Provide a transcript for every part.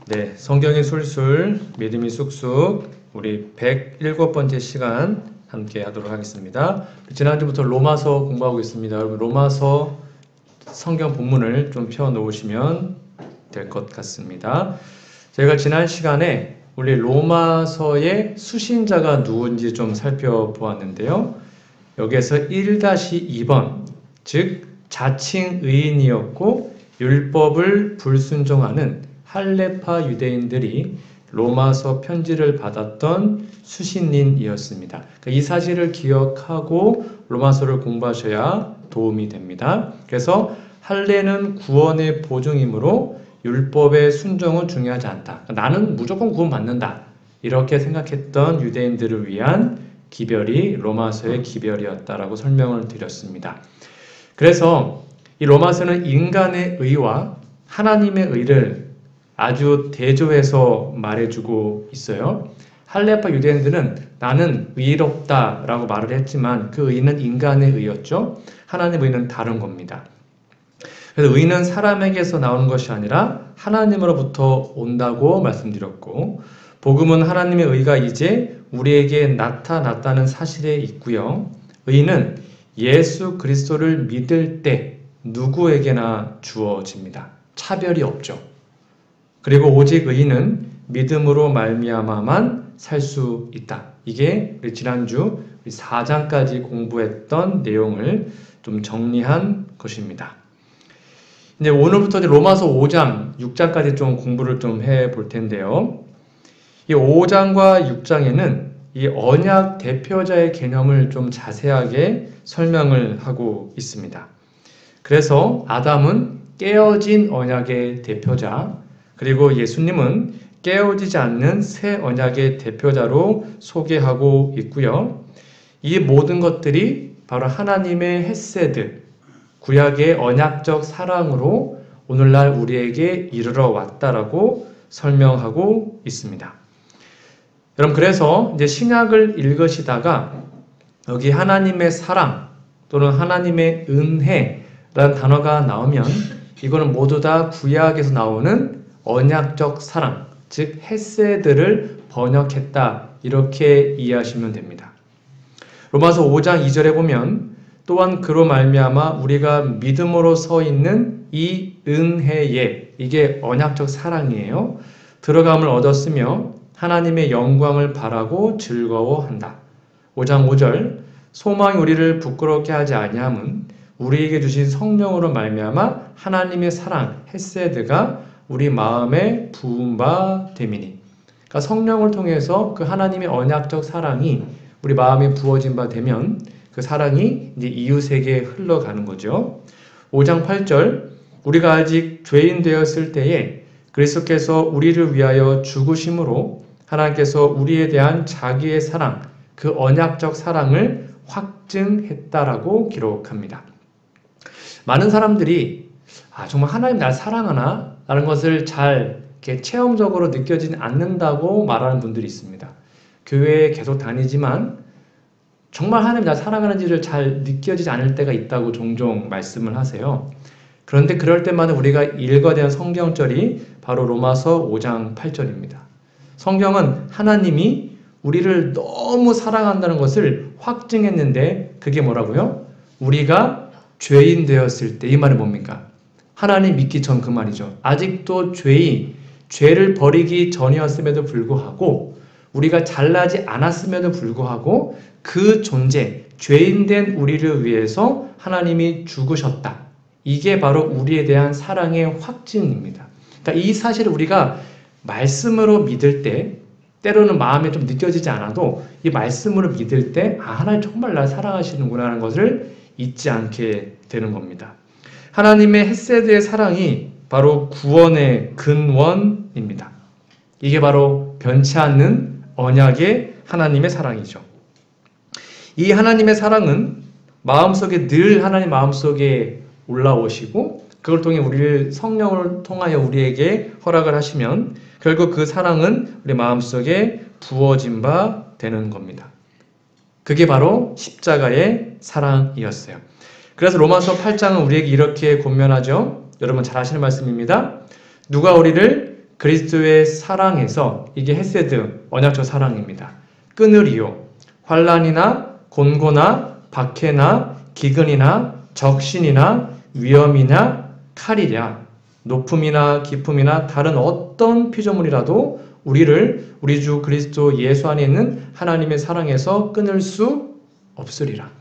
네, 성경이 술술, 믿음이 쑥쑥, 우리 107번째 시간 함께 하도록 하겠습니다. 지난주부터 로마서 공부하고 있습니다. 여러분, 로마서 성경 본문을 좀 펴 놓으시면 될 것 같습니다. 저희가 지난 시간에 우리 로마서의 수신자가 누군지 좀 살펴보았는데요. 여기에서 1-2번, 즉 자칭 의인이었고 율법을 불순종하는 할레파 유대인들이 로마서 편지를 받았던 수신인이었습니다. 이 사실을 기억하고 로마서를 공부하셔야 도움이 됩니다. 그래서 할례는 구원의 보증이므로 율법의 순종은 중요하지 않다. 나는 무조건 구원받는다. 이렇게 생각했던 유대인들을 위한 기별이 로마서의 기별이었다라고 설명을 드렸습니다. 그래서 이 로마서는 인간의 의와 하나님의 의를 아주 대조해서 말해주고 있어요. 할레파 유대인들은 나는 의롭다라고 말을 했지만 그 의는 인간의 의였죠. 하나님의 의는 다른 겁니다. 그래서 의는 사람에게서 나오는 것이 아니라 하나님으로부터 온다고 말씀드렸고, 복음은 하나님의 의가 이제 우리에게 나타났다는 사실에 있고요. 의는 예수 그리스도를 믿을 때 누구에게나 주어집니다. 차별이 없죠. 그리고 오직 의인은 믿음으로 말미암아만 살 수 있다. 이게 우리 지난주 4장까지 공부했던 내용을 좀 정리한 것입니다. 이제 오늘부터 로마서 5장, 6장까지 좀 공부를 좀 해볼 텐데요. 이 5장과 6장에는 이 언약 대표자의 개념을 좀 자세하게 설명을 하고 있습니다. 그래서 아담은 깨어진 언약의 대표자, 그리고 예수님은 깨어지지 않는 새 언약의 대표자로 소개하고 있고요. 이 모든 것들이 바로 하나님의 헤세드, 구약의 언약적 사랑으로 오늘날 우리에게 이르러 왔다라고 설명하고 있습니다. 여러분, 그래서 이제 신약을 읽으시다가 여기 하나님의 사랑 또는 하나님의 은혜라는 단어가 나오면 이거는 모두 다 구약에서 나오는 언약적 사랑, 즉 헤세드를 번역했다, 이렇게 이해하시면 됩니다. 로마서 5장 2절에 보면 또한 그로 말미암아 우리가 믿음으로 서 있는 이 은혜에, 이게 언약적 사랑이에요. 들어감을 얻었으며 하나님의 영광을 바라고 즐거워한다. 5장 5절, 소망이 우리를 부끄럽게 하지 아니함은 우리에게 주신 성령으로 말미암아 하나님의 사랑, 헤세드가 우리 마음에 부은 바 됨이니. 그러니까 성령을 통해서 그 하나님의 언약적 사랑이 우리 마음에 부어진 바 되면 그 사랑이 이제 이웃에게 흘러가는 거죠. 5장 8절, 우리가 아직 죄인 되었을 때에 그리스도께서 우리를 위하여 죽으심으로 하나님께서 우리에 대한 자기의 사랑, 그 언약적 사랑을 확증했다라고 기록합니다. 많은 사람들이 정말 하나님 날 사랑하나? 라는 것을 잘 이렇게 체험적으로 느껴지지 않는다고 말하는 분들이 있습니다. 교회에 계속 다니지만 정말 하나님 날 사랑하는지를 잘 느껴지지 않을 때가 있다고 종종 말씀을 하세요. 그런데 그럴 때마다 우리가 읽어야 되는 성경절이 바로 로마서 5장 8절입니다. 성경은 하나님이 우리를 너무 사랑한다는 것을 확증했는데 그게 뭐라고요? 우리가 죄인 되었을 때, 이 말은 뭡니까? 하나님 믿기 전 그 말이죠. 아직도 죄를 버리기 전이었음에도 불구하고 우리가 잘나지 않았음에도 불구하고 그 존재, 죄인된 우리를 위해서 하나님이 죽으셨다. 이게 바로 우리에 대한 사랑의 확증입니다. 그러니까 이 사실을 우리가 말씀으로 믿을 때, 때로는 마음에 좀 느껴지지 않아도 이 말씀으로 믿을 때 하나님 정말 날 사랑하시는구나 하는 것을 잊지 않게 되는 겁니다. 하나님의 헤세드의 사랑이 바로 구원의 근원입니다. 이게 바로 변치 않는 언약의 하나님의 사랑이죠. 이 하나님의 사랑은 마음속에 늘 하나님 마음속에 올라오시고 그걸 통해 우리를 성령을 통하여 우리에게 허락을 하시면 결국 그 사랑은 우리 마음속에 부어진 바 되는 겁니다. 그게 바로 십자가의 사랑이었어요. 그래서 로마서 8장은 우리에게 이렇게 권면하죠. 여러분 잘 아시는 말씀입니다. 누가 우리를 그리스도의 사랑에서 이게 헤세드, 언약적 사랑입니다. 끊으리요. 환난이나 곤고나 박해나 기근이나 적신이나 위험이나 칼이랴. 높음이나 깊음이나 다른 어떤 피조물이라도 우리를 우리 주 그리스도 예수 안에 있는 하나님의 사랑에서 끊을 수 없으리라.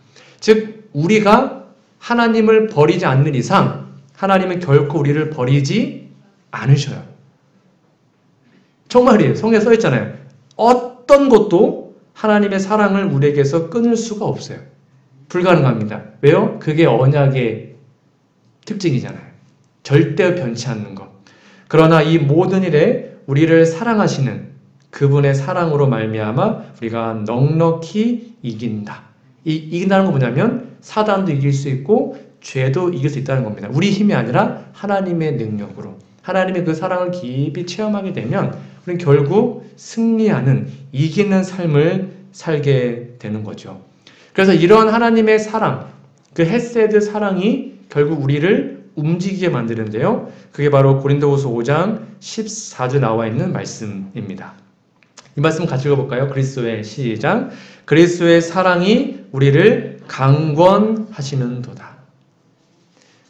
즉 우리가 하나님을 버리지 않는 이상 하나님은 결코 우리를 버리지 않으셔요. 정말이에요. 성경에 써 있잖아요. 어떤 것도 하나님의 사랑을 우리에게서 끊을 수가 없어요. 불가능합니다. 왜요? 그게 언약의 특징이잖아요. 절대 변치 않는 것. 그러나 이 모든 일에 우리를 사랑하시는 그분의 사랑으로 말미암아 우리가 넉넉히 이긴다. 이긴다는 건 뭐냐면 사단도 이길 수 있고 죄도 이길 수 있다는 겁니다. 우리 힘이 아니라 하나님의 능력으로. 하나님의 그 사랑을 깊이 체험하게 되면 우리는 결국 승리하는 이기는 삶을 살게 되는 거죠. 그래서 이런 하나님의 사랑, 그 헤세드 사랑이 결국 우리를 움직이게 만드는데요. 그게 바로 고린도후서 5장 14절 나와 있는 말씀입니다. 이 말씀 같이 읽어볼까요? 그리스도의 시작. 그리스도의 사랑이 우리를 강권하시는도다.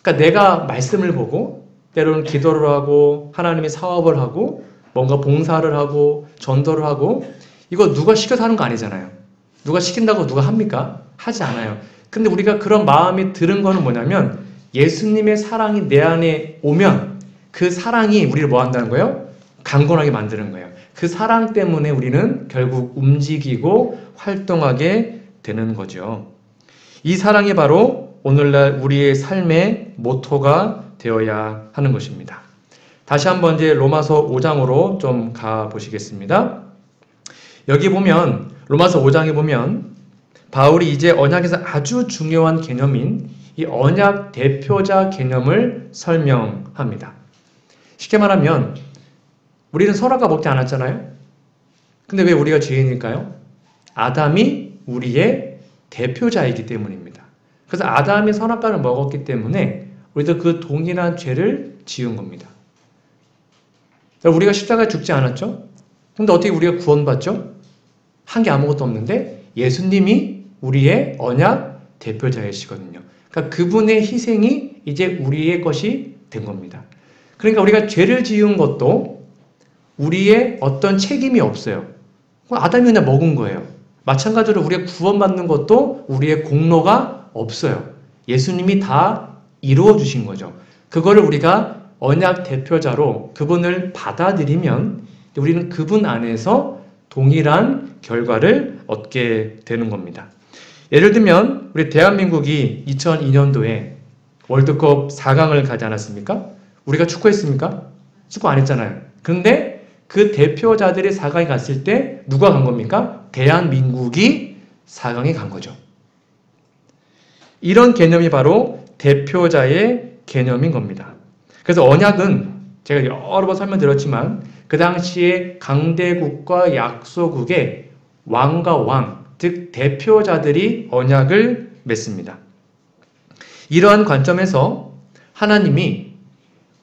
그러니까 내가 말씀을 보고 때로는 기도를 하고 하나님의 사업을 하고 뭔가 봉사를 하고 전도를 하고 이거 누가 시켜서 하는 거 아니잖아요. 누가 시킨다고 누가 합니까? 하지 않아요. 근데 우리가 그런 마음이 들은 거는 뭐냐면 예수님의 사랑이 내 안에 오면 그 사랑이 우리를 뭐 한다는 거예요? 강건하게 만드는 거예요. 그 사랑 때문에 우리는 결국 움직이고 활동하게 되는 거죠. 이 사랑이 바로 오늘날 우리의 삶의 모토가 되어야 하는 것입니다. 다시 한번 이제 로마서 5장으로 좀 가보시겠습니다. 여기 보면 로마서 5장에 보면 바울이 이제 언약에서 아주 중요한 개념인 이 언약 대표자 개념을 설명합니다. 쉽게 말하면 우리는 선악과 먹지 않았잖아요. 근데 왜 우리가 죄인일까요? 아담이 우리의 대표자이기 때문입니다. 그래서 아담이 선악과를 먹었기 때문에 우리도 그 동일한 죄를 지은 겁니다. 우리가 십자가에 죽지 않았죠? 근데 어떻게 우리가 구원받죠? 한 게 아무것도 없는데 예수님이 우리의 언약 대표자이시거든요. 그러니까 그분의 희생이 이제 우리의 것이 된 겁니다. 그러니까 우리가 죄를 지은 것도 우리의 어떤 책임이 없어요. 아담이 그냥 먹은 거예요. 마찬가지로 우리가 구원받는 것도 우리의 공로가 없어요. 예수님이 다 이루어 주신 거죠. 그거를 우리가 언약 대표자로 그분을 받아들이면 우리는 그분 안에서 동일한 결과를 얻게 되는 겁니다. 예를 들면 우리 대한민국이 2002년도에 월드컵 4강을 가지 않았습니까? 우리가 축구했습니까? 축구 안 했잖아요. 그런데 그 대표자들이 4강에 갔을 때 누가 간 겁니까? 대한민국이 4강에 간 거죠. 이런 개념이 바로 대표자의 개념인 겁니다. 그래서 언약은 제가 여러 번 설명드렸지만 그 당시에 강대국과 약소국의 왕과 왕, 즉 대표자들이 언약을 맺습니다. 이러한 관점에서 하나님이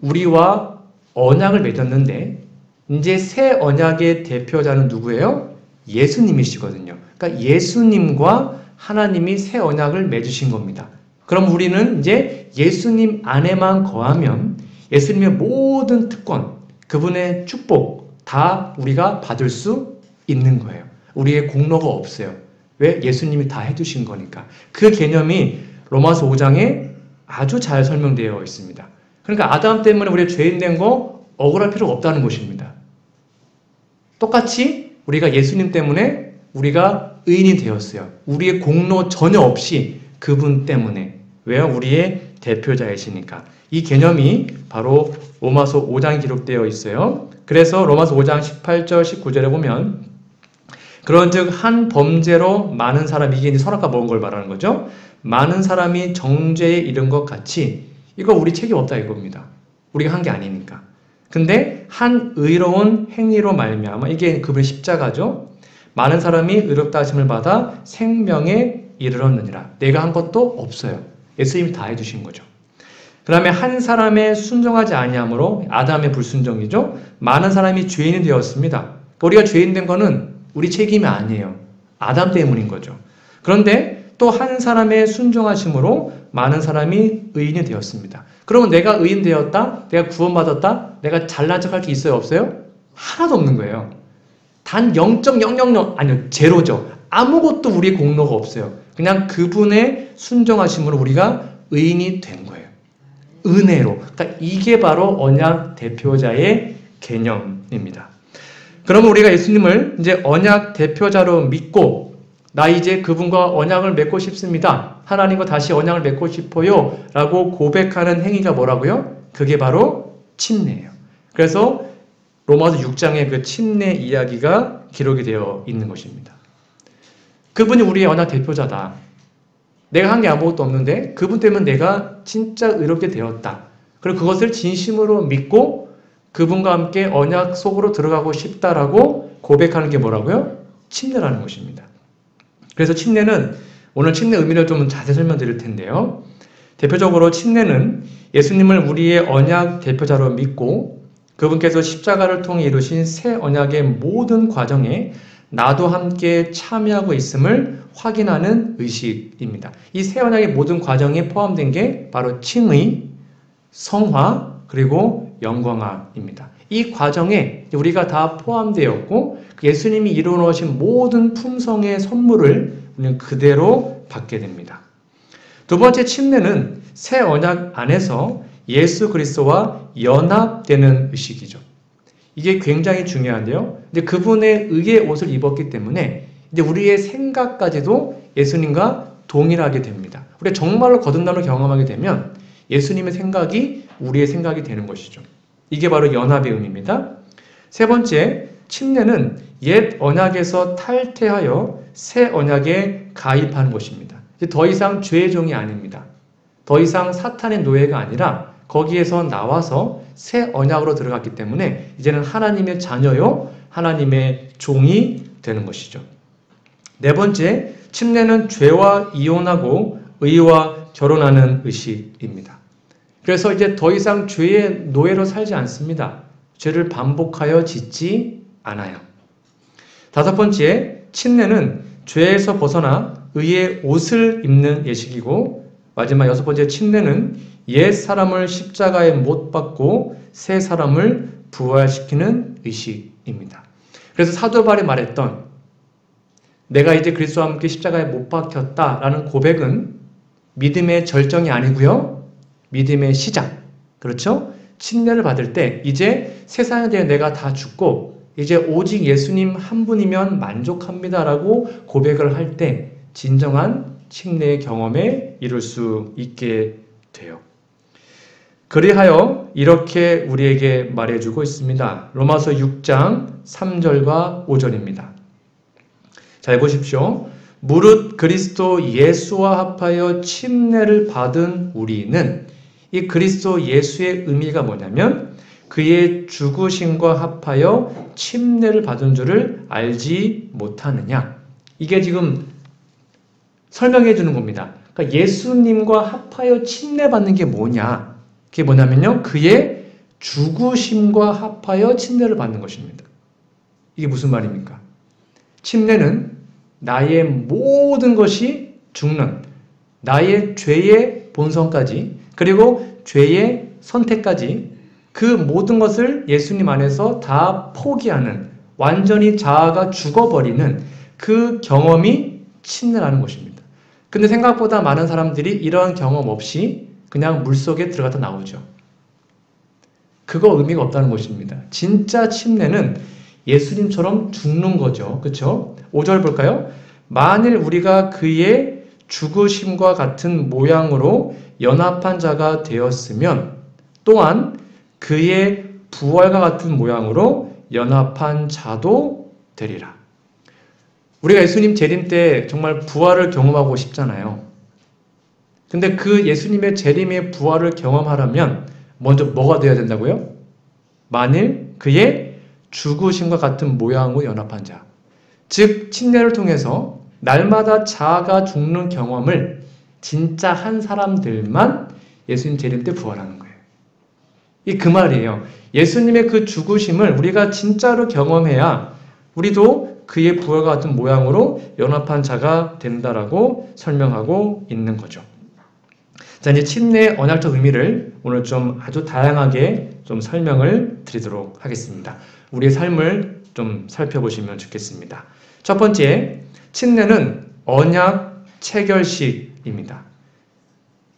우리와 언약을 맺었는데 이제 새 언약의 대표자는 누구예요? 예수님이시거든요. 그러니까 예수님과 하나님이 새 언약을 맺으신 겁니다. 그럼 우리는 이제 예수님 안에만 거하면 예수님의 모든 특권, 그분의 축복 다 우리가 받을 수 있는 거예요. 우리의 공로가 없어요. 왜? 예수님이 다 해주신 거니까. 그 개념이 로마서 5장에 아주 잘 설명되어 있습니다. 그러니까 아담 때문에 우리가 죄인 된 거 억울할 필요가 없다는 것입니다. 똑같이 우리가 예수님 때문에 우리가 의인이 되었어요. 우리의 공로 전혀 없이 그분 때문에. 왜요? 우리의 대표자이시니까. 이 개념이 바로 로마서 5장에 기록되어 있어요. 그래서 로마서 5장 18절 19절에 보면 그런즉 한 범죄로 많은 사람이, 이게 이제 선악과 먹은 걸 말하는 거죠. 많은 사람이 정죄에 이른 것 같이 이거 우리 책임 없다 이겁니다. 우리가 한 게 아니니까. 근데 한 의로운 행위로 말미암아, 이게 그분의 십자가죠. 많은 사람이 의롭다 하심을 받아 생명에 이르렀느니라. 내가 한 것도 없어요. 예수님이 다 해주신 거죠. 그 다음에 한 사람의 순종하지 아니함으로 아담의 불순종이죠. 많은 사람이 죄인이 되었습니다. 우리가 죄인 된 거는 우리 책임이 아니에요. 아담 때문인 거죠. 그런데 또 한 사람의 순종하심으로 많은 사람이 의인이 되었습니다. 그러면 내가 의인 되었다? 내가 구원받았다? 내가 잘난 척할 게 있어요? 없어요? 하나도 없는 거예요. 단 0.000, 아니요, 제로죠. 아무것도 우리의 공로가 없어요. 그냥 그분의 순종하심으로 우리가 의인이 된 거예요. 은혜로. 그러니까 이게 바로 언약 대표자의 개념입니다. 그러면 우리가 예수님을 이제 언약 대표자로 믿고 나 이제 그분과 언약을 맺고 싶습니다. 하나님과 다시 언약을 맺고 싶어요. 라고 고백하는 행위가 뭐라고요? 그게 바로 침례예요. 그래서 로마서 6장에 그 침례 이야기가 기록이 되어 있는 것입니다. 그분이 우리의 언약 대표자다. 내가 한 게 아무것도 없는데 그분 때문에 내가 진짜 의롭게 되었다. 그리고 그것을 진심으로 믿고 그분과 함께 언약 속으로 들어가고 싶다라고 고백하는 게 뭐라고요? 침례라는 것입니다. 그래서 침례는 오늘 침례 의미를 좀 자세히 설명드릴 텐데요. 대표적으로 침례는 예수님을 우리의 언약 대표자로 믿고 그분께서 십자가를 통해 이루신 새 언약의 모든 과정에 나도 함께 참여하고 있음을 확인하는 의식입니다. 이 새 언약의 모든 과정에 포함된 게 바로 칭의, 성화, 그리고 영광화입니다. 이 과정에 우리가 다 포함되었고 예수님이 이루어 놓으신 모든 품성의 선물을 우리는 그대로 받게 됩니다. 두 번째 침례는 새 언약 안에서 예수 그리스도와 연합되는 의식이죠. 이게 굉장히 중요한데요. 이제 그분의 의의 옷을 입었기 때문에 이제 우리의 생각까지도 예수님과 동일하게 됩니다. 우리가 정말로 거듭남을 경험하게 되면 예수님의 생각이 우리의 생각이 되는 것이죠. 이게 바로 연합의 의미입니다. 세 번째, 침례는 옛 언약에서 탈퇴하여 새 언약에 가입하는 것입니다. 이제 더 이상 죄의 종이 아닙니다. 더 이상 사탄의 노예가 아니라 거기에서 나와서 새 언약으로 들어갔기 때문에 이제는 하나님의 자녀요, 하나님의 종이 되는 것이죠. 네 번째, 침례는 죄와 이혼하고 의와 결혼하는 의식입니다. 그래서 이제 더 이상 죄의 노예로 살지 않습니다. 죄를 반복하여 짓지 않아요. 다섯 번째, 침례는 죄에서 벗어나 의의 옷을 입는 예식이고 마지막 여섯 번째 침례는 옛 사람을 십자가에 못 박고 새 사람을 부활시키는 의식입니다. 그래서 사도 바울이 말했던 내가 이제 그리스도와 함께 십자가에 못 박혔다라는 고백은 믿음의 절정이 아니고요. 믿음의 시작. 그렇죠? 침례를 받을 때 이제 세상에 대해 내가 다 죽고 이제 오직 예수님 한 분이면 만족합니다라고 고백을 할 때 진정한 침례의 경험에 이룰 수 있게 돼요. 그리하여 이렇게 우리에게 말해주고 있습니다. 로마서 6장 3절과 5절입니다. 잘 보십시오. 무릇 그리스도 예수와 합하여 침례를 받은 우리는 이 그리스도 예수의 의미가 뭐냐면 그의 죽으심과 합하여 침례를 받은 줄을 알지 못하느냐. 이게 지금 설명해 주는 겁니다. 그러니까 예수님과 합하여 침례 받는 게 뭐냐. 그게 뭐냐면요. 그의 죽으심과 합하여 침례를 받는 것입니다. 이게 무슨 말입니까? 침례는 나의 모든 것이 죽는 나의 죄의 본성까지 그리고 죄의 선택까지 그 모든 것을 예수님 안에서 다 포기하는 완전히 자아가 죽어버리는 그 경험이 침례라는 것입니다. 근데 생각보다 많은 사람들이 이러한 경험 없이 그냥 물속에 들어갔다 나오죠. 그거 의미가 없다는 것입니다. 진짜 침례는 예수님처럼 죽는 거죠. 그렇죠? 5절 볼까요? 만일 우리가 그의 죽으심과 같은 모양으로 연합한 자가 되었으면 또한 그의 부활과 같은 모양으로 연합한 자도 되리라. 우리가 예수님 재림 때 정말 부활을 경험하고 싶잖아요. 근데 그 예수님의 재림의 부활을 경험하려면 먼저 뭐가 되어야 된다고요? 만일 그의 죽으심과 같은 모양으로 연합한 자. 즉 침례를 통해서 날마다 자아가 죽는 경험을 진짜 한 사람들만 예수님 재림 때 부활하는 거예요. 이 그 말이에요. 예수님의 그 죽으심을 우리가 진짜로 경험해야 우리도 그의 부활과 같은 모양으로 연합한 자가 된다라고 설명하고 있는 거죠. 자, 이제 침례의 언약적 의미를 오늘 좀 아주 다양하게 좀 설명을 드리도록 하겠습니다. 우리의 삶을 좀 살펴보시면 좋겠습니다. 첫 번째, 침례는 언약 체결식입니다.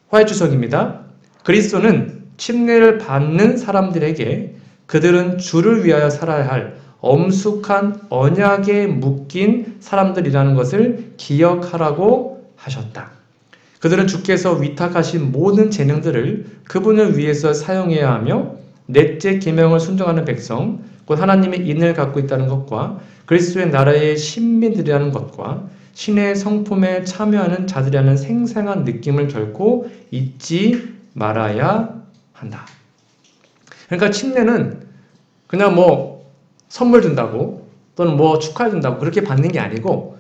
화해주석입니다. 그리스도는 침례를 받는 사람들에게 그들은 주를 위하여 살아야 할 엄숙한 언약에 묶인 사람들이라는 것을 기억하라고 하셨다. 그들은 주께서 위탁하신 모든 재능들을 그분을 위해서 사용해야 하며 넷째 계명을 순종하는 백성, 곧 하나님의 인을 갖고 있다는 것과 그리스도의 나라의 신민들이라는 것과 신의 성품에 참여하는 자들이라는 생생한 느낌을 결코 잊지 말아야 한다. 그러니까 침례는 그냥 뭐 선물 준다고 또는 뭐 축하해 준다고 그렇게 받는 게 아니고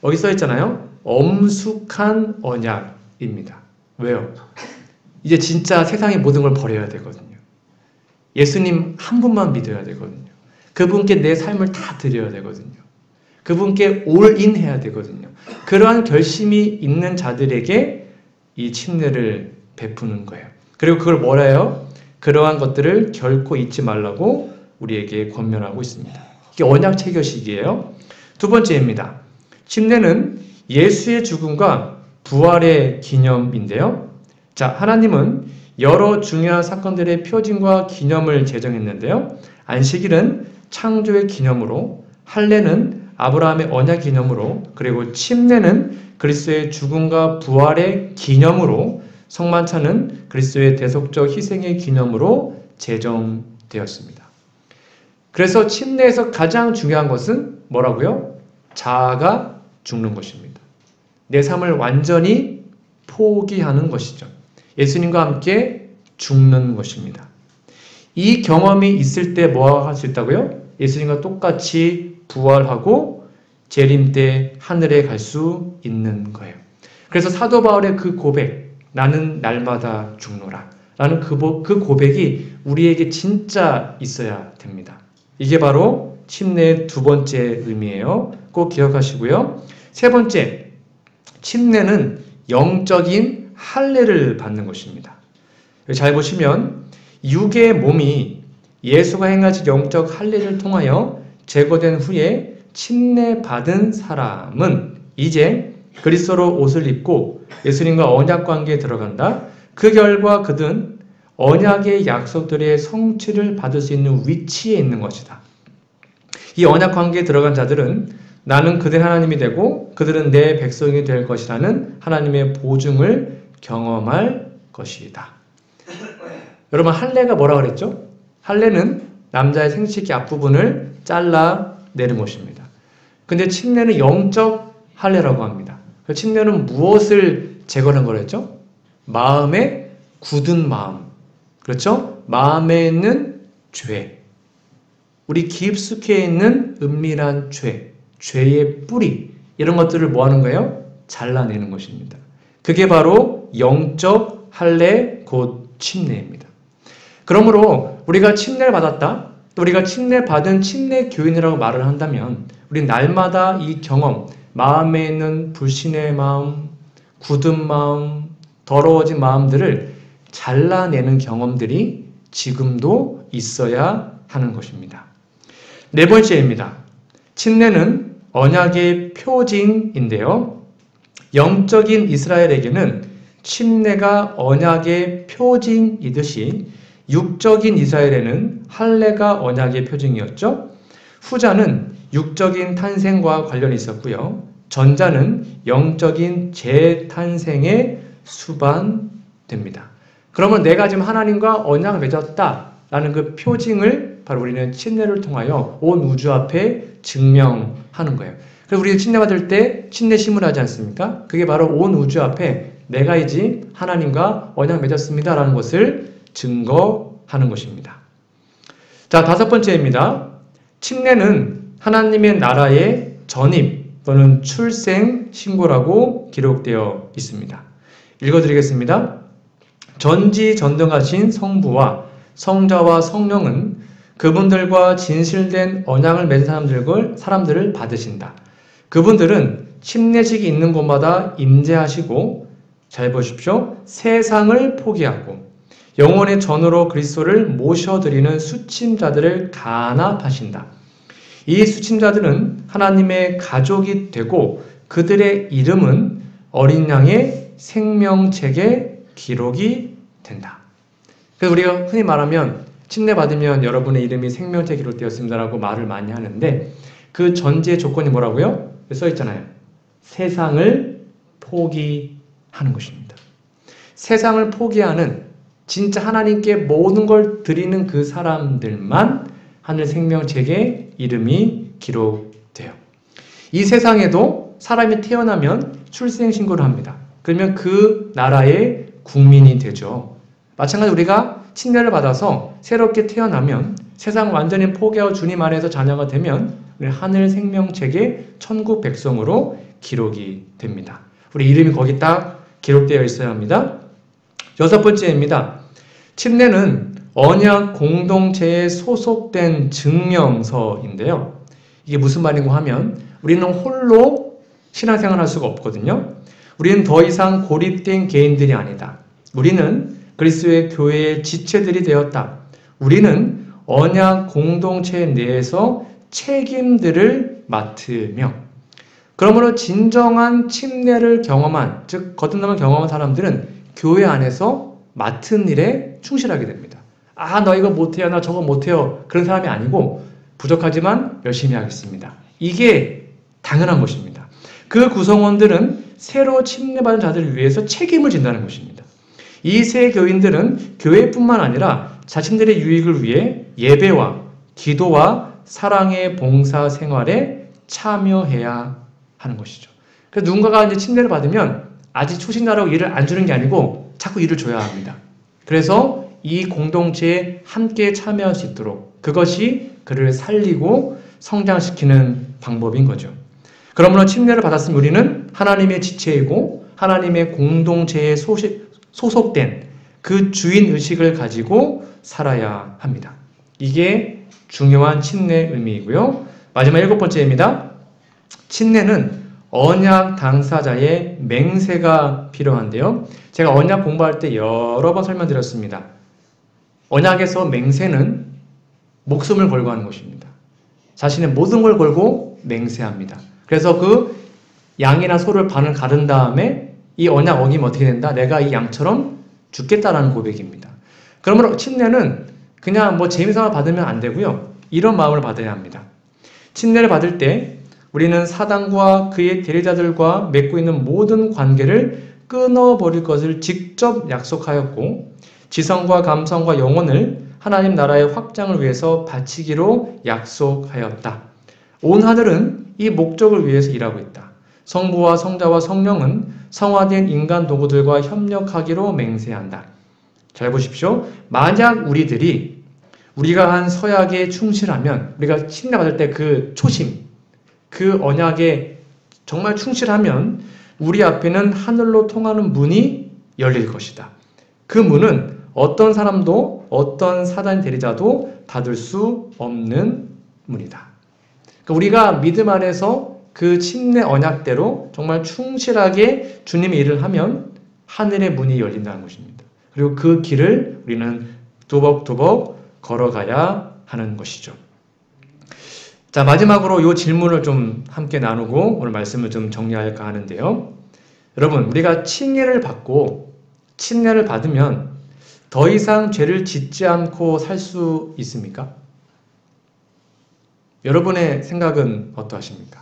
여기 써 있잖아요. 엄숙한 언약입니다. 왜요? 이제 진짜 세상의 모든 걸 버려야 되거든요. 예수님 한 분만 믿어야 되거든요. 그분께 내 삶을 다 드려야 되거든요. 그분께 올인 해야 되거든요. 그러한 결심이 있는 자들에게 이 침례를 베푸는 거예요. 그리고 그걸 뭐라 해요? 그러한 것들을 결코 잊지 말라고 우리에게 권면하고 있습니다. 이게 언약 체결식이에요. 두 번째입니다. 침례는 예수의 죽음과 부활의 기념인데요. 자, 하나님은 여러 중요한 사건들의 표징과 기념을 제정했는데요. 안식일은 창조의 기념으로, 할례는 아브라함의 언약 기념으로, 그리고 침례는 그리스도의 죽음과 부활의 기념으로, 성만찬은 그리스도의 대속적 희생의 기념으로 제정되었습니다. 그래서 침례에서 가장 중요한 것은 뭐라고요? 자아가 죽는 것입니다. 내 삶을 완전히 포기하는 것이죠. 예수님과 함께 죽는 것입니다. 이 경험이 있을 때 뭐 할 수 있다고요? 예수님과 똑같이 부활하고 재림 때 하늘에 갈 수 있는 거예요. 그래서 사도 바울의 그 고백, 나는 날마다 죽노라 라는 그 고백이 우리에게 진짜 있어야 됩니다. 이게 바로 침례의 두 번째 의미예요. 꼭 기억하시고요. 세 번째, 침례는 영적인 할례를 받는 것입니다. 잘 보시면 육의 몸이 예수가 행하신 영적 할례를 통하여 제거된 후에 침례받은 사람은 이제 그리스도로 옷을 입고 예수님과 언약 관계에 들어간다. 그 결과 그들은 언약의 약속들의 성취를 받을 수 있는 위치에 있는 것이다. 이 언약 관계에 들어간 자들은 나는 그들 하나님이 되고 그들은 내 백성이 될 것이라는 하나님의 보증을 경험할 것이다. 여러분, 할례가 뭐라고 그랬죠? 할례는 남자의 생식기 앞부분을 잘라내는 것입니다. 근데 침례는 영적 할례라고 합니다. 침례는 무엇을 제거한 거랬죠? 마음의 굳은 마음. 그렇죠? 마음에 있는 죄. 우리 깊숙이 있는 은밀한 죄. 죄의 뿌리. 이런 것들을 뭐 하는 거예요? 잘라내는 것입니다. 그게 바로 영적 할례 곧 침례입니다. 그러므로 우리가 침례를 받았다. 또 우리가 침례받은 침례 교인이라고 말을 한다면 우리 날마다 이 경험, 마음에 있는 불신의 마음, 굳은 마음, 더러워진 마음들을 잘라내는 경험들이 지금도 있어야 하는 것입니다. 네 번째입니다. 침례는 언약의 표징인데요. 영적인 이스라엘에게는 침례가 언약의 표징이듯이 육적인 이스라엘에는 할례가 언약의 표징이었죠. 후자는 육적인 탄생과 관련이 있었고요. 전자는 영적인 재탄생에 수반됩니다. 그러면 내가 지금 하나님과 언약을 맺었다라는 그 표징을 바로 우리는 침례를 통하여 온 우주 앞에 증명하는 거예요. 그래서 우리가 침례 받을 때 침례심을 하지 않습니까? 그게 바로 온 우주 앞에 내가 이제 하나님과 언약 맺었습니다라는 것을 증거하는 것입니다. 자, 다섯 번째입니다. 침례는 하나님의 나라의 전입 또는 출생 신고라고 기록되어 있습니다. 읽어드리겠습니다. 전지전능하신 성부와 성자와 성령은 그분들과 진실된 언약을 맺은 사람들을 받으신다. 그분들은 침례식이 있는 곳마다 임재하시고, 잘 보십시오. 세상을 포기하고 영혼의 전으로 그리스도를 모셔드리는 수침자들을 간합하신다. 이 수침자들은 하나님의 가족이 되고 그들의 이름은 어린 양의 생명책에 기록이 된다. 그래서 우리가 흔히 말하면 침례 받으면 여러분의 이름이 생명책에 기록되었습니다라고 말을 많이 하는데 그 전제 조건이 뭐라고요? 써 있잖아요. 세상을 포기하는 것입니다. 세상을 포기하는 진짜 하나님께 모든 걸 드리는 그 사람들만 하늘 생명책에 이름이 기록돼요. 이 세상에도 사람이 태어나면 출생신고를 합니다. 그러면 그 나라의 국민이 되죠. 마찬가지로 우리가 침례를 받아서 새롭게 태어나면 세상을 완전히 포기하고 주님 안에서 자녀가 되면 우리 하늘 생명책에 천국 백성으로 기록이 됩니다. 우리 이름이 거기 딱 기록되어 있어야 합니다. 6번째입니다. 침례는 언약 공동체에 소속된 증명서인데요. 이게 무슨 말인고 하면 우리는 홀로 신앙생활을 할 수가 없거든요. 우리는 더 이상 고립된 개인들이 아니다. 우리는 그리스도의 교회의 지체들이 되었다. 우리는 언약 공동체 내에서 책임들을 맡으며, 그러므로 진정한 침례를 경험한, 즉 거듭남을 경험한 사람들은 교회 안에서 맡은 일에 충실하게 됩니다. 아, 너 이거 못해요, 나 저거 못해요, 그런 사람이 아니고 부족하지만 열심히 하겠습니다. 이게 당연한 것입니다. 그 구성원들은 새로 침례받은 자들을 위해서 책임을 진다는 것입니다. 이 새 교인들은 교회뿐만 아니라 자신들의 유익을 위해 예배와 기도와 사랑의 봉사 생활에 참여해야 하는 것이죠. 그래서 누군가가 이제 침례를 받으면 아직 초신자라고 일을 안 주는 게 아니고 자꾸 일을 줘야 합니다. 그래서 이 공동체에 함께 참여할 수 있도록 그것이 그를 살리고 성장시키는 방법인 거죠. 그러므로 침례를 받았으면 우리는 하나님의 지체이고 하나님의 공동체에 소속된 그 주인의식을 가지고 살아야 합니다. 이게 중요한 침례 의미이고요. 마지막 7번째입니다. 침례는 언약 당사자의 맹세가 필요한데요. 제가 언약 공부할 때 여러 번 설명드렸습니다. 언약에서 맹세는 목숨을 걸고 하는 것입니다. 자신의 모든 걸 걸고 맹세합니다. 그래서 그 양이나 소를 반을 가른 다음에 이 언약 어기면 어떻게 된다? 내가 이 양처럼 죽겠다라는 고백입니다. 그러므로 침례는 그냥 뭐 재미삼아 받으면 안 되고요. 이런 마음을 받아야 합니다. 침례를 받을 때 우리는 사단과 그의 대리자들과 맺고 있는 모든 관계를 끊어버릴 것을 직접 약속하였고, 지성과 감성과 영혼을 하나님 나라의 확장을 위해서 바치기로 약속하였다. 온 하늘은 이 목적을 위해서 일하고 있다. 성부와 성자와 성령은 성화된 인간 도구들과 협력하기로 맹세한다. 잘 보십시오. 만약 우리가 한 서약에 충실하면, 우리가 침례 받을 때 그 초심, 그 언약에 정말 충실하면 우리 앞에는 하늘로 통하는 문이 열릴 것이다. 그 문은 어떤 사람도 어떤 사단 대리자도 닫을 수 없는 문이다. 그러니까 우리가 믿음 안에서 그 침례 언약대로 정말 충실하게 주님의 일을 하면 하늘의 문이 열린다는 것입니다. 그리고 그 길을 우리는 두벅두벅 걸어가야 하는 것이죠. 자, 마지막으로 이 질문을 좀 함께 나누고 오늘 말씀을 좀 정리할까 하는데요. 여러분, 우리가 침례를 받으면 더 이상 죄를 짓지 않고 살 수 있습니까? 여러분의 생각은 어떠하십니까?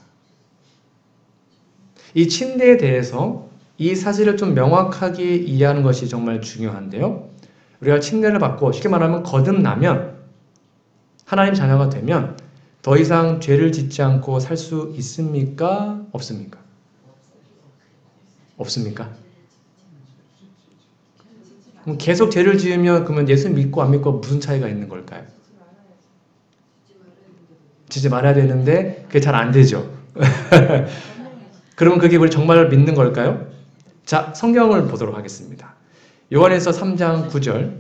이 침례에 대해서 이 사실을 좀 명확하게 이해하는 것이 정말 중요한데요. 우리가 침례를 받고 쉽게 말하면 거듭나면, 하나님 자녀가 되면 더 이상 죄를 짓지 않고 살 수 있습니까? 없습니까? 없습니까? 그럼 계속 죄를 지으면 그러면 예수 믿고 안 믿고 무슨 차이가 있는 걸까요? 짓지 말아야 되는데 그게 잘 안 되죠. 그러면 그게 우리 정말 믿는 걸까요? 자, 성경을 보도록 하겠습니다. 요한에서 3장 9절.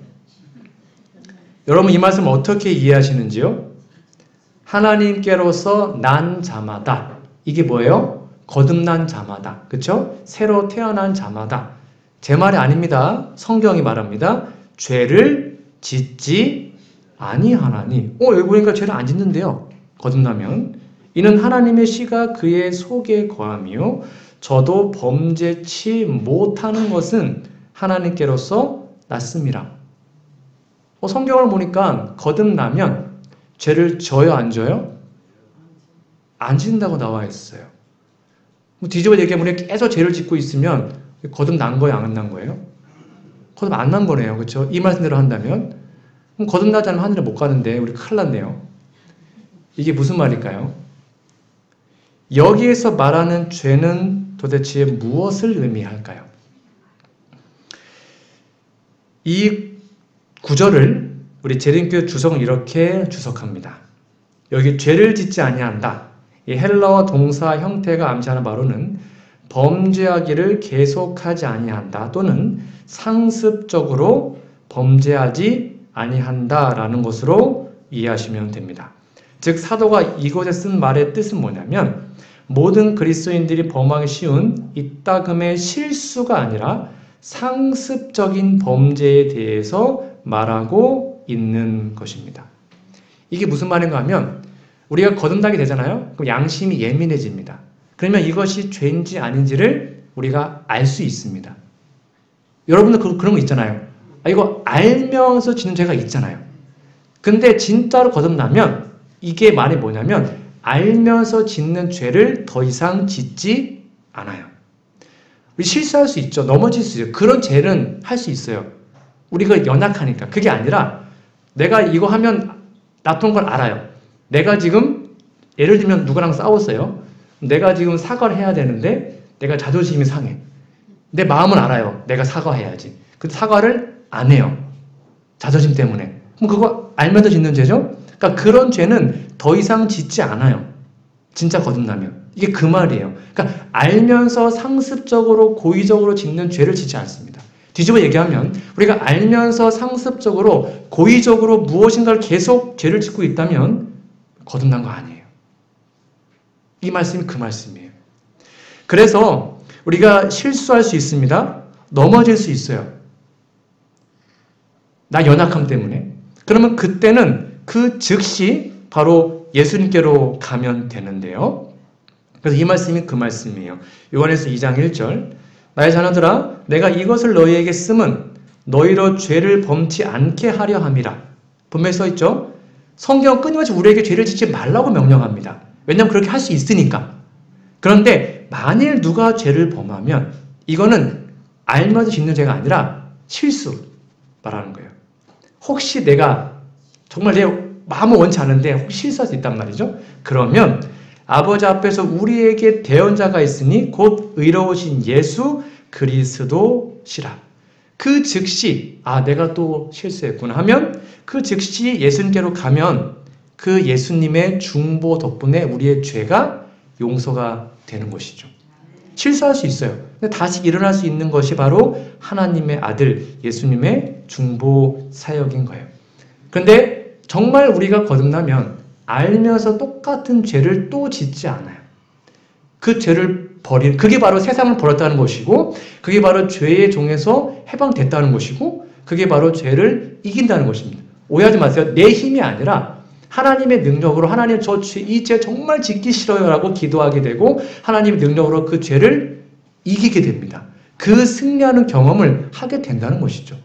여러분 이 말씀 어떻게 이해하시는지요? 하나님께로서 난 자마다. 이게 뭐예요? 거듭난 자마다. 그렇죠? 새로 태어난 자마다. 제 말이 아닙니다. 성경이 말합니다. 죄를 짓지 아니하나니. 여기 보니까 죄를 안 짓는데요. 거듭나면. 이는 하나님의 씨가 그의 속에 거하며 저도 범죄치 못하는 것은 하나님께로서 났습니다. 성경을 보니까 거듭나면 죄를 져요, 안 져요? 안 짓는다고 나와 있어요. 뒤집어 얘기해보면 계속 죄를 짓고 있으면 거듭난 거예요, 안 난 거예요? 거듭 안 난 거네요. 그렇죠? 이 말씀대로 한다면 그럼 거듭나지 않으면 하늘에 못 가는데 우리 큰일 났네요. 이게 무슨 말일까요? 여기에서 말하는 죄는 도대체 무엇을 의미할까요? 이 구절을 우리 재림교회 주석은 이렇게 주석합니다. 여기 죄를 짓지 아니한다. 이 헬라어 동사 형태가 암시하는 바로는 범죄하기를 계속하지 아니한다 또는 상습적으로 범죄하지 아니한다라는 것으로 이해하시면 됩니다. 즉 사도가 이곳에 쓴 말의 뜻은 뭐냐면 모든 그리스도인들이 범하기 쉬운 이따금의 실수가 아니라 상습적인 범죄에 대해서 말하고 있는 것입니다. 이게 무슨 말인가 하면 우리가 거듭나게 되잖아요. 그럼 양심이 예민해집니다. 그러면 이것이 죄인지 아닌지를 우리가 알 수 있습니다. 여러분들 그런 거 있잖아요. 이거 알면서 짓는 죄가 있잖아요. 근데 진짜로 거듭나면 이게 말이 뭐냐면 알면서 짓는 죄를 더 이상 짓지 않아요. 우리 실수할 수 있죠. 넘어질 수 있어요. 그런 죄는 할 수 있어요. 우리가 연약하니까. 그게 아니라 내가 이거 하면 나쁜 걸 알아요. 내가 지금 예를 들면 누구랑 싸웠어요. 내가 지금 사과를 해야 되는데 내가 자존심이 상해. 내 마음은 알아요. 내가 사과해야지. 근데 사과를 안 해요. 자존심 때문에. 그럼 그거 알면서 짓는 죄죠? 그러니까 그런 죄는 더 이상 짓지 않아요. 진짜 거듭나면. 이게 그 말이에요. 그러니까 알면서 상습적으로 고의적으로 짓는 죄를 짓지 않습니다. 뒤집어 얘기하면 우리가 알면서 상습적으로 고의적으로 무엇인가를 계속 죄를 짓고 있다면 거듭난 거 아니에요. 이 말씀이 그 말씀이에요. 그래서 우리가 실수할 수 있습니다. 넘어질 수 있어요. 나 연약함 때문에. 그러면 그때는 그 즉시 바로 예수님께로 가면 되는데요. 그래서 이 말씀이 그 말씀이에요. 요한에서 2장 1절 나의 자녀들아 내가 이것을 너희에게 쓰면 너희로 죄를 범치 않게 하려 함이라. 분명히 써있죠. 성경은 끊임없이 우리에게 죄를 짓지 말라고 명령합니다. 왜냐하면 그렇게 할 수 있으니까. 그런데 만일 누가 죄를 범하면 이거는 알면서 짓는 죄가 아니라 실수 말하는 거예요. 혹시 내가 정말 내 마음은 원치 않은데 혹시 실수할 수 있단 말이죠. 그러면 아버지 앞에서 우리에게 대언자가 있으니 곧 의로우신 예수 그리스도시라. 그 즉시 내가 또 실수했구나 하면 그 즉시 예수님께로 가면 그 예수님의 중보 덕분에 우리의 죄가 용서가 되는 것이죠. 실수할 수 있어요. 근데 다시 일어날 수 있는 것이 바로 하나님의 아들 예수님의 중보 사역인 거예요. 그런데 정말 우리가 거듭나면 알면서 똑같은 죄를 또 짓지 않아요. 그 죄를 그게 바로 세상을 버렸다는 것이고 그게 바로 죄의 종에서 해방됐다는 것이고 그게 바로 죄를 이긴다는 것입니다. 오해하지 마세요. 내 힘이 아니라 하나님의 능력으로 하나님 이 죄 정말 짓기 싫어요 라고 기도하게 되고 하나님의 능력으로 그 죄를 이기게 됩니다. 그 승리하는 경험을 하게 된다는 것이죠.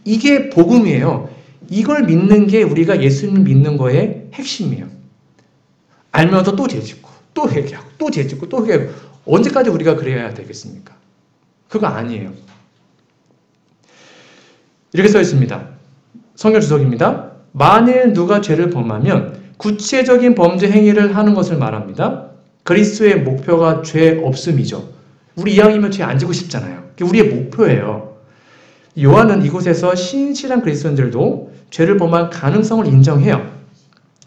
이게 복음이에요. 이걸 믿는 게 우리가 예수님 믿는 거의 핵심이에요. 알면서 또 죄 짓고 또 회개하고 또 죄 짓고 또 회개하고 언제까지 우리가 그래야 되겠습니까? 그거 아니에요. 이렇게 써 있습니다. 성경 주석입니다. 만일 누가 죄를 범하면 구체적인 범죄 행위를 하는 것을 말합니다. 그리스도의 목표가 죄 없음이죠. 우리 이왕이면 죄 안 지고 싶잖아요. 그게 우리의 목표예요. 요한은 이곳에서 신실한 그리스도인들도 죄를 범할 가능성을 인정해요.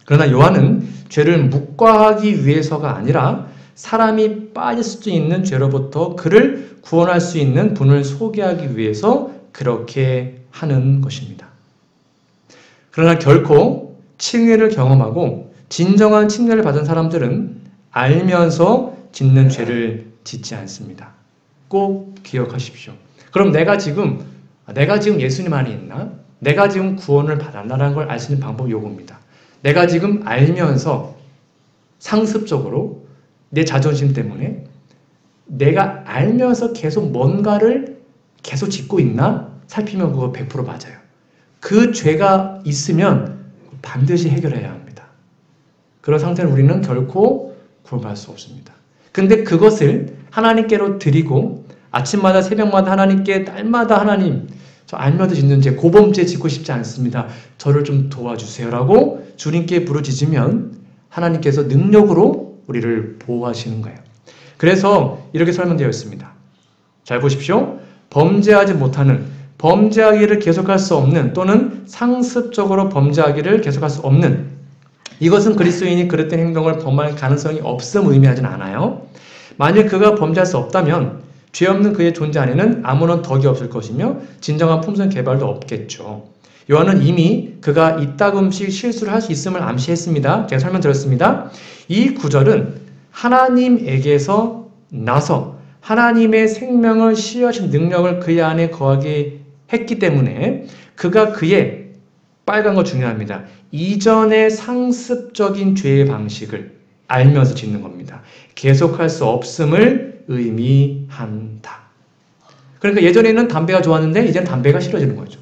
그러나 요한은 죄를 묵과하기 위해서가 아니라 사람이 빠질 수도 있는 죄로부터 그를 구원할 수 있는 분을 소개하기 위해서 그렇게 하는 것입니다. 그러나 결코 칭의를 경험하고 진정한 칭의를 받은 사람들은 알면서 짓는 죄를 짓지 않습니다. 꼭 기억하십시오. 그럼 내가 지금 예수님 안에 있나? 내가 지금 구원을 받았나라는 걸 알 수 있는 방법이 요겁니다. 내가 지금 알면서 상습적으로 내 자존심 때문에 내가 알면서 계속 뭔가를 계속 짓고 있나? 살피면 그거 100% 맞아요. 그 죄가 있으면 반드시 해결해야 합니다. 그런 상태는 우리는 결코 구원받을 수 없습니다. 근데 그것을 하나님께로 드리고 아침마다 새벽마다 하나님께 날마다 하나님 저 알면서 짓는 죄, 고범죄 짓고 싶지 않습니다. 저를 좀 도와주세요 라고 주님께 부르짖으면 하나님께서 능력으로 우리를 보호하시는 거예요. 그래서 이렇게 설명되어 있습니다. 잘 보십시오. 범죄하지 못하는, 범죄하기를 계속할 수 없는 또는 상습적으로 범죄하기를 계속할 수 없는, 이것은 그리스도인이 그릇된 행동을 범할 가능성이 없음을 의미하지는 않아요. 만일 그가 범죄할 수 없다면 죄 없는 그의 존재 안에는 아무런 덕이 없을 것이며 진정한 품성 개발도 없겠죠. 요한은 이미 그가 이따금씩 실수를 할 수 있음을 암시했습니다. 제가 설명드렸습니다. 이 구절은 하나님에게서 나서 하나님의 생명을 시효하신 능력을 그의 안에 거하게 했기 때문에 그가 그의 빨간 거 중요합니다. 이전의 상습적인 죄의 방식을 알면서 짓는 겁니다. 계속할 수 없음을 의미한다. 그러니까 예전에는 담배가 좋았는데 이제는 담배가 싫어지는 거죠.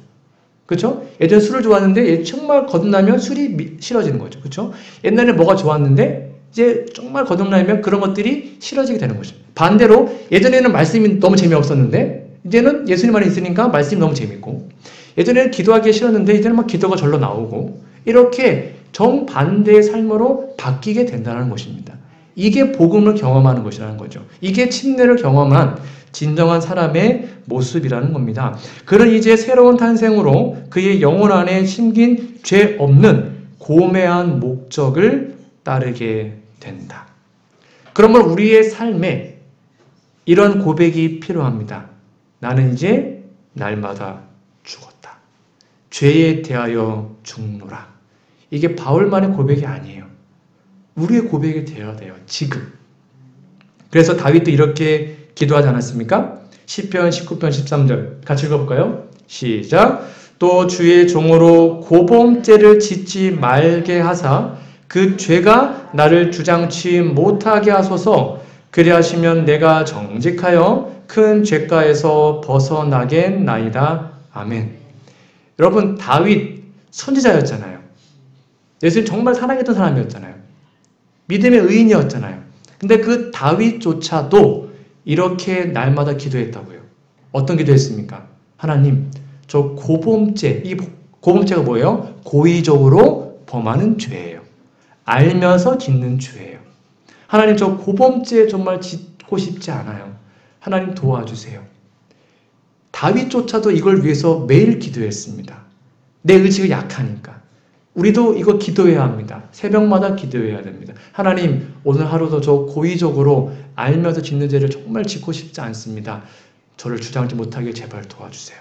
그렇죠? 예전에 술을 좋아하는데 정말 거듭나면 술이 싫어지는 거죠. 그렇죠? 옛날에 뭐가 좋았는데 이제 정말 거듭나면 그런 것들이 싫어지게 되는 거죠. 반대로 예전에는 말씀이 너무 재미없었는데 이제는 예수님 안에 있으니까 말씀이 너무 재밌고, 예전에는 기도하기 싫었는데 이제는 막 기도가 절로 나오고, 이렇게 정반대의 삶으로 바뀌게 된다는 것입니다. 이게 복음을 경험하는 것이라는 거죠. 이게 침례를 경험한 진정한 사람의 모습이라는 겁니다. 그는 이제 새로운 탄생으로 그의 영혼 안에 심긴 죄 없는 고매한 목적을 따르게 된다. 그러면 우리의 삶에 이런 고백이 필요합니다. 나는 이제 날마다 죽었다. 죄에 대하여 죽노라. 이게 바울만의 고백이 아니에요. 우리의 고백이 되어야 돼요. 지금. 그래서 다윗도 이렇게 기도하지 않았습니까? 시편 19편 13절 같이 읽어볼까요? 시작. 또 주의 종으로 고범죄를 짓지 말게 하사 그 죄가 나를 주장치 못하게 하소서. 그리하시면 내가 정직하여 큰 죄가에서 벗어나겠나이다. 아멘. 여러분, 다윗 선지자였잖아요. 예수님 정말 사랑했던 사람이었잖아요. 믿음의 의인이었잖아요. 근데 그 다윗조차도 이렇게 날마다 기도했다고요. 어떤 기도했습니까? 하나님, 저 고범죄, 이 고범죄가 뭐예요? 고의적으로 범하는 죄예요. 알면서 짓는 죄예요. 하나님, 저 고범죄 정말 짓고 싶지 않아요. 하나님 도와주세요. 다윗조차도 이걸 위해서 매일 기도했습니다. 내 의지가 약하니까. 우리도 이거 기도해야 합니다. 새벽마다 기도해야 됩니다. 하나님, 오늘 하루도 저 고의적으로 알면서 짓는 죄를 정말 짓고 싶지 않습니다. 저를 주장하지 못하게 제발 도와주세요.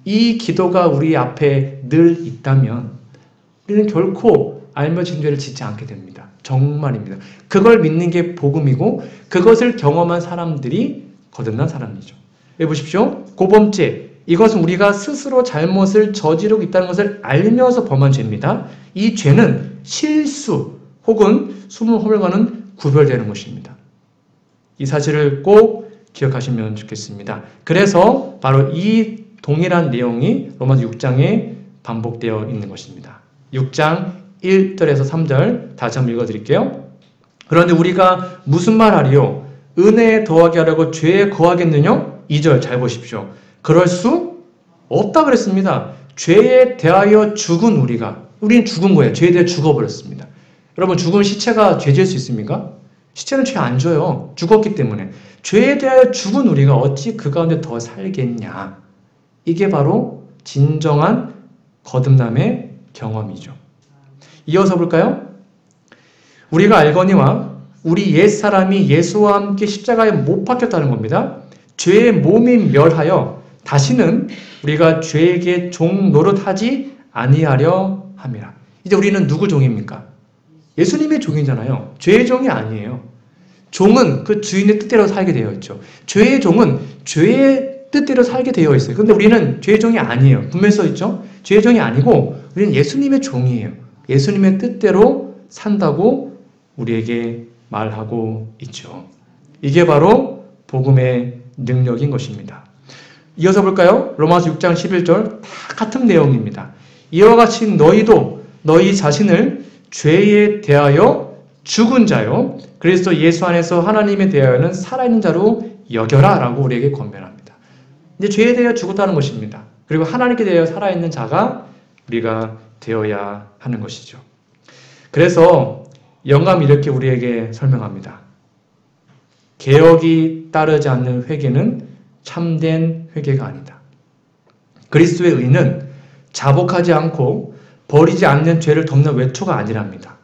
이 기도가 우리 앞에 늘 있다면 우리는 결코 알며 짓는 죄를 짓지 않게 됩니다. 정말입니다. 그걸 믿는 게 복음이고 그것을 경험한 사람들이 거듭난 사람이죠. 여기 보십시오. 고범죄. 이것은 우리가 스스로 잘못을 저지르고 있다는 것을 알면서 범한 죄입니다. 이 죄는 실수 혹은 숨은 허물과는 구별되는 것입니다. 이 사실을 꼭 기억하시면 좋겠습니다. 그래서 바로 이 동일한 내용이 로마서 6장에 반복되어 있는 것입니다. 6장 1절에서 3절 다시 한번 읽어드릴게요. 그런데 우리가 무슨 말 하리요? 은혜에 더하게 하려고 죄에 거하겠느냐? 2절 잘 보십시오. 그럴 수 없다 그랬습니다. 죄에 대하여 죽은 우리는 죽은 거예요. 죄에 대해 죽어버렸습니다. 여러분, 죽은 시체가 죄 지을 수 있습니까? 시체는 죄 안 져요. 죽었기 때문에. 죄에 대하여 죽은 우리가 어찌 그 가운데 더 살겠냐. 이게 바로 진정한 거듭남의 경험이죠. 이어서 볼까요? 우리가 알거니와 우리 옛사람이 예수와 함께 십자가에 못 박혔다는 겁니다. 죄의 몸이 멸하여 다시는 우리가 죄에게 종 노릇하지 아니하려 함이라. 이제 우리는 누구 종입니까? 예수님의 종이잖아요. 죄의 종이 아니에요. 종은 그 주인의 뜻대로 살게 되어 있죠. 죄의 종은 죄의 뜻대로 살게 되어 있어요. 근데 우리는 죄의 종이 아니에요. 분명히 써 있죠? 죄의 종이 아니고 우리는 예수님의 종이에요. 예수님의 뜻대로 산다고 우리에게 말하고 있죠. 이게 바로 복음의 능력인 것입니다. 이어서 볼까요? 로마서 6장 11절 다 같은 내용입니다. 이와 같이 너희도 너희 자신을 죄에 대하여 죽은 자요 그리스도 예수 안에서 하나님에 대하여는 살아있는 자로 여겨라 라고 우리에게 권면합니다. 이제 죄에 대하여 죽었다는 것입니다. 그리고 하나님께 대하여 살아있는 자가 우리가 되어야 하는 것이죠. 그래서 영감이 이렇게 우리에게 설명합니다. 개혁이 따르지 않는 회개는 참된 회개가 아니다. 그리스도의 의는 자복하지 않고 버리지 않는 죄를 덮는 외초가 아니랍니다.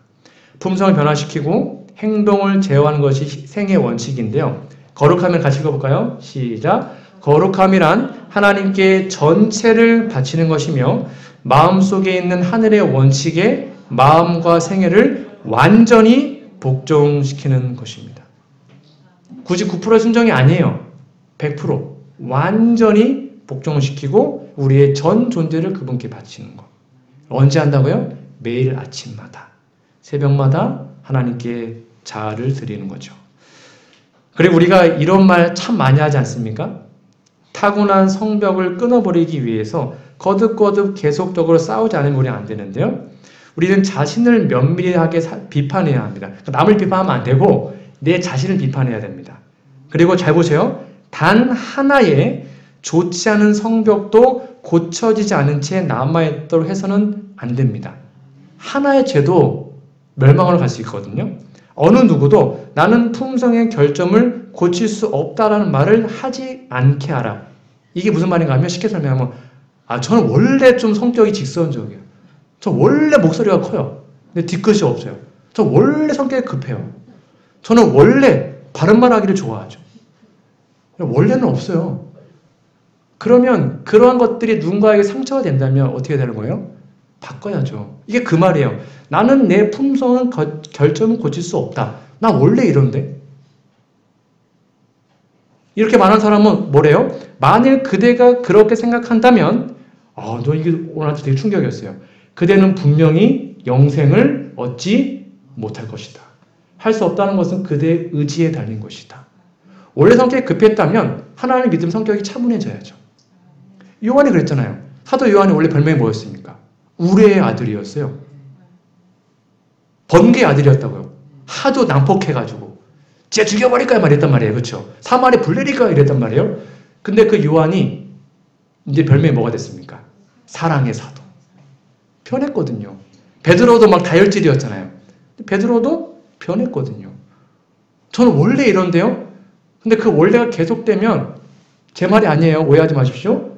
품성을 변화시키고 행동을 제어하는 것이 생의 원칙인데요. 거룩함을 같이 읽어볼까요? 시작. 거룩함이란 하나님께 전체를 바치는 것이며 마음속에 있는 하늘의 원칙에 마음과 생애를 완전히 복종시키는 것입니다. 99%의 순종이 아니에요. 100% 완전히 복종을 시키고 우리의 전 존재를 그분께 바치는 것. 언제 한다고요? 매일 아침마다 새벽마다 하나님께 자아를 드리는 거죠. 그리고 우리가 이런 말 참 많이 하지 않습니까? 타고난 성벽을 끊어버리기 위해서 거듭거듭 계속적으로 싸우지 않으면 우리는 안 되는데요. 우리는 자신을 면밀하게 비판해야 합니다. 남을 비판하면 안 되고 내 자신을 비판해야 됩니다. 그리고 잘 보세요. 단 하나의 좋지 않은 성벽도 고쳐지지 않은 채 남아있도록 해서는 안 됩니다. 하나의 죄도 멸망으로 갈 수 있거든요. 어느 누구도 나는 품성의 결점을 고칠 수 없다라는 말을 하지 않게 하라. 이게 무슨 말인가 하면 쉽게 설명하면 저는 원래 좀 성격이 직선적이에요. 저 원래 목소리가 커요. 근데 뒤끝이 없어요. 저 원래 성격이 급해요. 저는 원래 바른 말 하기를 좋아하죠. 원래는 없어요. 그러면 그러한 것들이 누군가에게 상처가 된다면 어떻게 되는 거예요? 바꿔야죠. 이게 그 말이에요. 나는 내 품성은 결점은 고칠 수 없다. 나 원래 이런데. 이렇게 말하는 사람은 뭐래요? 만일 그대가 그렇게 생각한다면 너 이게 오늘한테 되게 충격이었어요. 그대는 분명히 영생을 얻지 못할 것이다. 할 수 없다는 것은 그대의 의지에 달린 것이다. 원래 성격이 급했다면 하나님을 믿음 성격이 차분해져야죠. 요한이 그랬잖아요. 사도 요한이 원래 별명이 뭐였습니까? 우레의 아들이었어요. 번개의 아들이었다고요. 하도 난폭해가지고 쟤 죽여버릴까 말했단 말이에요. 그렇죠? 사마리아 불내릴까 이랬단 말이에요. 근데 그 요한이 이제 별명이 뭐가 됐습니까? 사랑의 사도. 변했거든요. 베드로도 막 다혈질이었잖아요. 베드로도 변했거든요. 저는 원래 이런데요. 근데 그 원래가 계속되면 제 말이 아니에요. 오해하지 마십시오.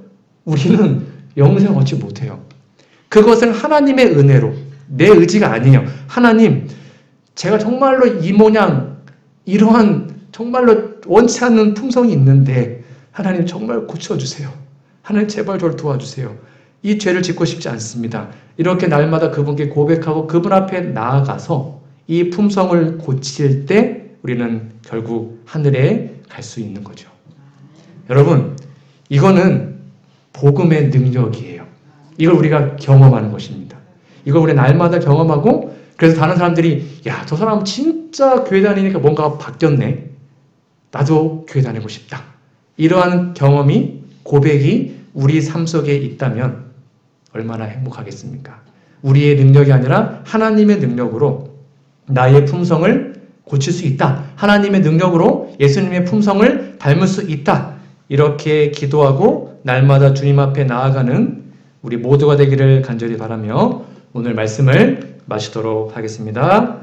우리는 영생을 얻지 못해요. 그것은 하나님의 은혜로 내 의지가 아니에요. 하나님, 제가 정말로 이 모양 이러한 정말로 원치 않는 품성이 있는데 하나님 정말 고쳐주세요. 하나님 제발 저를 도와주세요. 이 죄를 짓고 싶지 않습니다. 이렇게 날마다 그분께 고백하고 그분 앞에 나아가서 이 품성을 고칠 때 우리는 결국 하늘에 갈 수 있는 거죠. 여러분, 이거는 복음의 능력이에요. 이걸 우리가 경험하는 것입니다. 이걸 우리 날마다 경험하고 그래서 다른 사람들이 저 사람 진짜 교회 다니니까 뭔가 바뀌었네. 나도 교회 다니고 싶다. 이러한 경험이 고백이 우리 삶 속에 있다면 얼마나 행복하겠습니까? 우리의 능력이 아니라 하나님의 능력으로 나의 품성을 고칠 수 있다. 하나님의 능력으로 예수님의 품성을 닮을 수 있다. 이렇게 기도하고 날마다 주님 앞에 나아가는 우리 모두가 되기를 간절히 바라며 오늘 말씀을 마치도록 하겠습니다.